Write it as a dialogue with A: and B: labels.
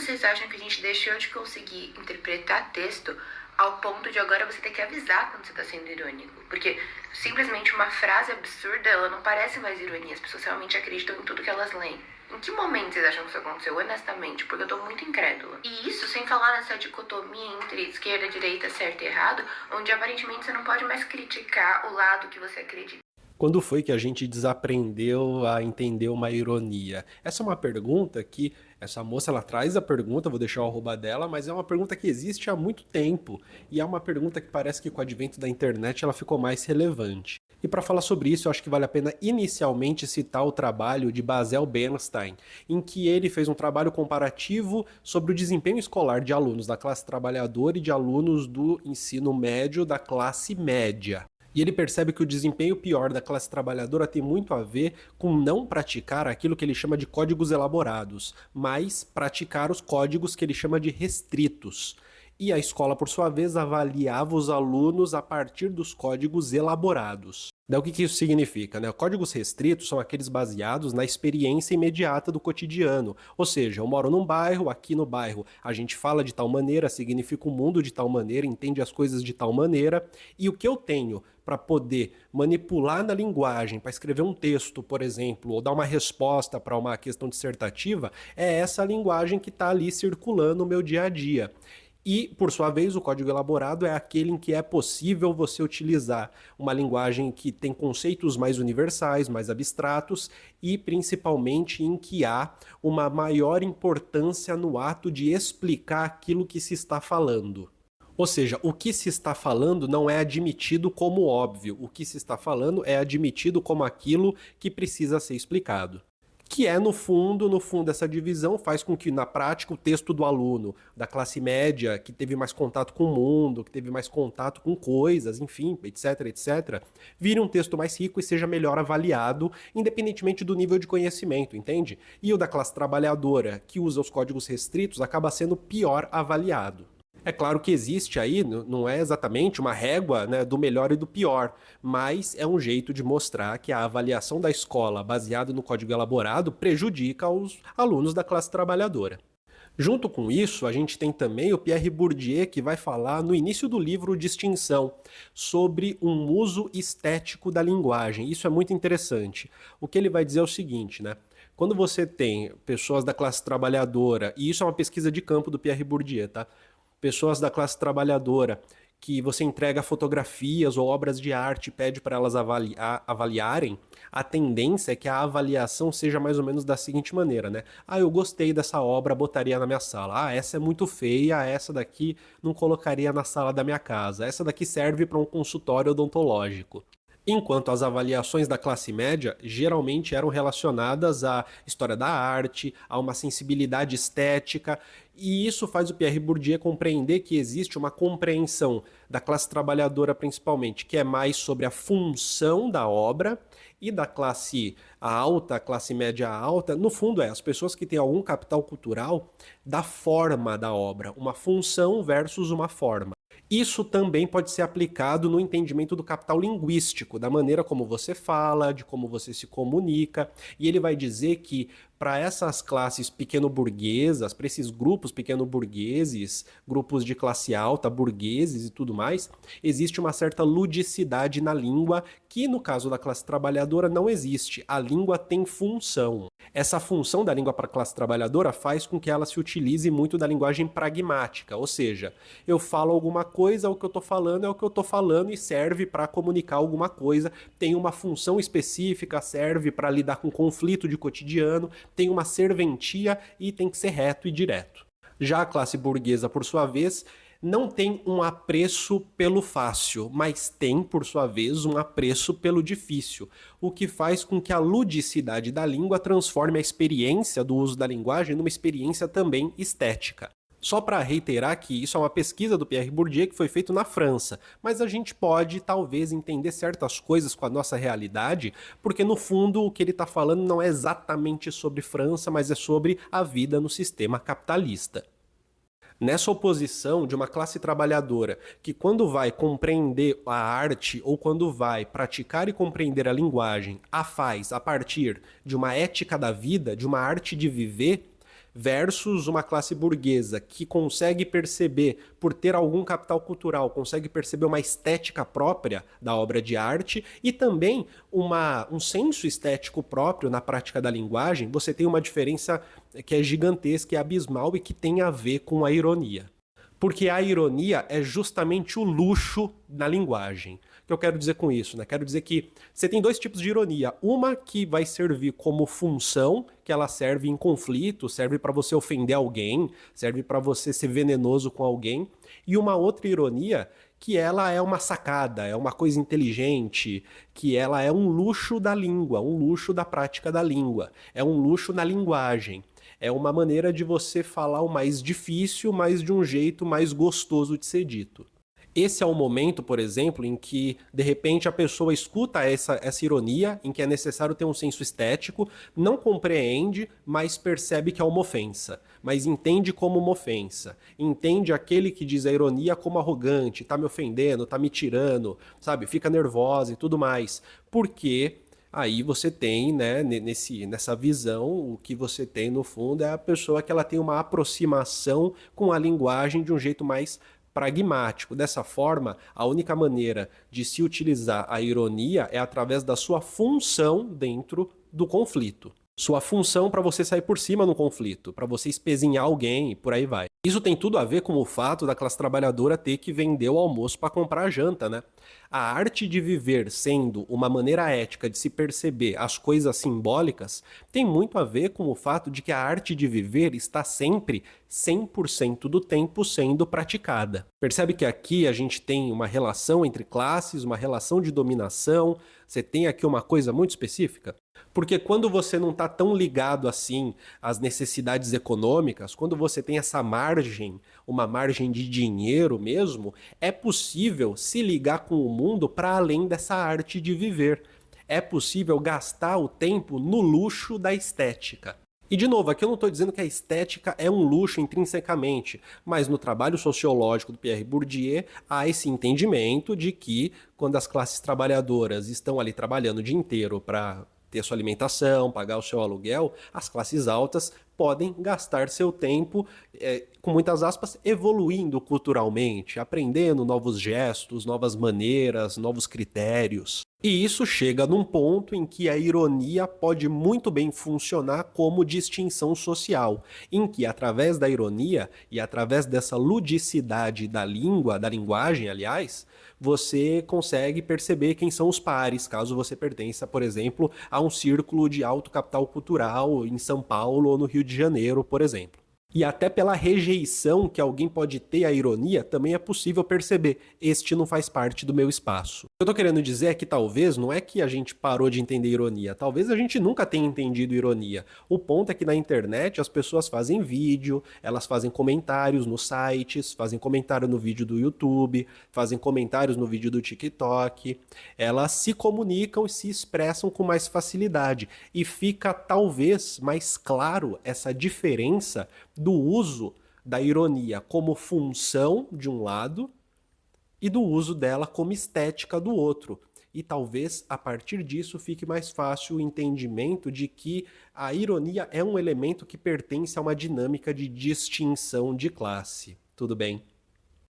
A: vocês acham que a gente deixou de conseguir interpretar texto ao ponto de agora você ter que avisar quando você está sendo irônico? Porque simplesmente uma frase absurda, ela não parece mais ironia. As pessoas realmente acreditam em tudo que elas leem. Em que momento vocês acham que isso aconteceu, honestamente? Porque eu tô muito incrédula. E isso sem falar nessa dicotomia entre esquerda, direita, certo e errado, onde aparentemente você não pode mais criticar o lado que você acredita.
B: Quando foi que a gente desaprendeu a entender uma ironia? Essa é uma pergunta que essa moça ela traz a pergunta, vou deixar o arroba dela, mas é uma pergunta que existe há muito tempo e é uma pergunta que parece que com o advento da internet ela ficou mais relevante. E para falar sobre isso, eu acho que vale a pena inicialmente citar o trabalho de Basel Bernstein, em que ele fez um trabalho comparativo sobre o desempenho escolar de alunos da classe trabalhadora e de alunos do ensino médio da classe média. E ele percebe que o desempenho pior da classe trabalhadora tem muito a ver com não praticar aquilo que ele chama de códigos elaborados, mas praticar os códigos que ele chama de restritos. E a escola, por sua vez, avaliava os alunos a partir dos códigos elaborados. Daí o que isso significa, né? Códigos restritos são aqueles baseados na experiência imediata do cotidiano. Ou seja, eu moro num bairro, aqui no bairro a gente fala de tal maneira, significa o mundo de tal maneira, entende as coisas de tal maneira, e o que eu tenho para poder manipular na linguagem, para escrever um texto, por exemplo, ou dar uma resposta para uma questão dissertativa, é essa linguagem que está ali circulando no meu dia a dia. E, por sua vez, o código elaborado é aquele em que é possível você utilizar uma linguagem que tem conceitos mais universais, mais abstratos e, principalmente, em que há uma maior importância no ato de explicar aquilo que se está falando. Ou seja, o que se está falando não é admitido como óbvio, o que se está falando é admitido como aquilo que precisa ser explicado. Que é, no fundo, essa divisão faz com que, na prática, o texto do aluno da classe média, que teve mais contato com o mundo, que teve mais contato com coisas, enfim, etc, etc, vire um texto mais rico e seja melhor avaliado, independentemente do nível de conhecimento, entende? E o da classe trabalhadora, que usa os códigos restritos, acaba sendo pior avaliado. É claro que existe aí, não é exatamente uma régua, né, do melhor e do pior, mas é um jeito de mostrar que a avaliação da escola baseada no código elaborado prejudica os alunos da classe trabalhadora. Junto com isso, a gente tem também o Pierre Bourdieu, que vai falar no início do livro Distinção, sobre um uso estético da linguagem. Isso é muito interessante. O que ele vai dizer é o seguinte, né? Quando você tem pessoas da classe trabalhadora, e isso é uma pesquisa de campo do Pierre Bourdieu, tá? Pessoas da classe trabalhadora que você entrega fotografias ou obras de arte e pede para elas avaliarem, a tendência é que a avaliação seja mais ou menos da seguinte maneira, né? Ah, eu gostei dessa obra, botaria na minha sala. Ah, essa é muito feia, essa daqui não colocaria na sala da minha casa. Essa daqui serve para um consultório odontológico. Enquanto as avaliações da classe média geralmente eram relacionadas à história da arte, a uma sensibilidade estética, e isso faz o Pierre Bourdieu compreender que existe uma compreensão da classe trabalhadora principalmente, que é mais sobre a função da obra, e da classe alta, classe média alta, no fundo é as pessoas que têm algum capital cultural da forma da obra, uma função versus uma forma. Isso também pode ser aplicado no entendimento do capital linguístico, da maneira como você fala, de como você se comunica, e ele vai dizer que para essas classes pequeno-burguesas, para esses grupos pequeno-burgueses, grupos de classe alta, burgueses e tudo mais, existe uma certa ludicidade na língua que, no caso da classe trabalhadora, não existe. A língua tem função. Essa função da língua para a classe trabalhadora faz com que ela se utilize muito da linguagem pragmática, ou seja, eu falo alguma coisa, o que eu estou falando é o que eu estou falando e serve para comunicar alguma coisa, tem uma função específica, serve para lidar com conflito de cotidiano, tem uma serventia e tem que ser reto e direto. Já a classe burguesa, por sua vez, não tem um apreço pelo fácil, mas tem, por sua vez, um apreço pelo difícil, o que faz com que a ludicidade da língua transforme a experiência do uso da linguagem numa experiência também estética. Só para reiterar que isso é uma pesquisa do Pierre Bourdieu que foi feita na França, mas a gente pode talvez entender certas coisas com a nossa realidade, porque no fundo o que ele está falando não é exatamente sobre França, mas é sobre a vida no sistema capitalista. Nessa oposição de uma classe trabalhadora que quando vai compreender a arte ou quando vai praticar e compreender a linguagem, a faz a partir de uma ética da vida, de uma arte de viver, versus uma classe burguesa que consegue perceber, por ter algum capital cultural, consegue perceber uma estética própria da obra de arte e também um senso estético próprio na prática da linguagem, você tem uma diferença que é gigantesca e abismal e que tem a ver com a ironia. Porque a ironia é justamente o luxo na linguagem. O que eu quero dizer com isso? Né? Quero dizer que você tem dois tipos de ironia. Uma que vai servir como função, que ela serve em conflito, serve para você ofender alguém, serve para você ser venenoso com alguém. E uma outra ironia que ela é uma sacada, é uma coisa inteligente, que ela é um luxo da língua, um luxo da prática da língua, é um luxo na linguagem. É uma maneira de você falar o mais difícil, mas de um jeito mais gostoso de ser dito. Esse é o momento, por exemplo, em que, de repente, a pessoa escuta essa ironia, em que é necessário ter um senso estético, não compreende, mas percebe que é uma ofensa, mas entende como uma ofensa. Entende aquele que diz a ironia como arrogante, tá me ofendendo, tá me tirando, sabe? Fica nervosa e tudo mais. Porque aí você tem, né, nessa visão, o que você tem no fundo é a pessoa que ela tem uma aproximação com a linguagem de um jeito mais pragmático. Dessa forma, a única maneira de se utilizar a ironia é através da sua função dentro do conflito. Sua função para você sair por cima no conflito, para você espezinhar alguém e por aí vai. Isso tem tudo a ver com o fato da classe trabalhadora ter que vender o almoço para comprar a janta, né? A arte de viver sendo uma maneira ética de se perceber as coisas simbólicas tem muito a ver com o fato de que a arte de viver está sempre 100% do tempo sendo praticada. Percebe que aqui a gente tem uma relação entre classes, uma relação de dominação, você tem aqui uma coisa muito específica? Porque quando você não está tão ligado assim às necessidades econômicas, quando você tem essa margem, uma margem de dinheiro mesmo, é possível se ligar com o mundo para além dessa arte de viver. É possível gastar o tempo no luxo da estética. E de novo, aqui eu não estou dizendo que a estética é um luxo intrinsecamente, mas no trabalho sociológico do Pierre Bourdieu há esse entendimento de que quando as classes trabalhadoras estão ali trabalhando o dia inteiro para ter sua alimentação, pagar o seu aluguel, as classes altas podem gastar seu tempo, com muitas aspas, evoluindo culturalmente, aprendendo novos gestos, novas maneiras, novos critérios. E isso chega num ponto em que a ironia pode muito bem funcionar como distinção social, em que através da ironia e através dessa ludicidade da língua, da linguagem, aliás, você consegue perceber quem são os pares, caso você pertença, por exemplo, a um círculo de alto capital cultural em São Paulo ou no Rio de Janeiro, por exemplo. E até pela rejeição que alguém pode ter à ironia, também é possível perceber, este não faz parte do meu espaço. O que eu tô querendo dizer é que talvez não é que a gente parou de entender ironia, talvez a gente nunca tenha entendido ironia. O ponto é que na internet as pessoas fazem vídeo, elas fazem comentários nos sites, fazem comentário no vídeo do YouTube, fazem comentários no vídeo do TikTok, elas se comunicam e se expressam com mais facilidade. E fica talvez mais claro essa diferença do uso da ironia como função de um lado e do uso dela como estética do outro. E talvez a partir disso fique mais fácil o entendimento de que a ironia é um elemento que pertence a uma dinâmica de distinção de classe. Tudo bem?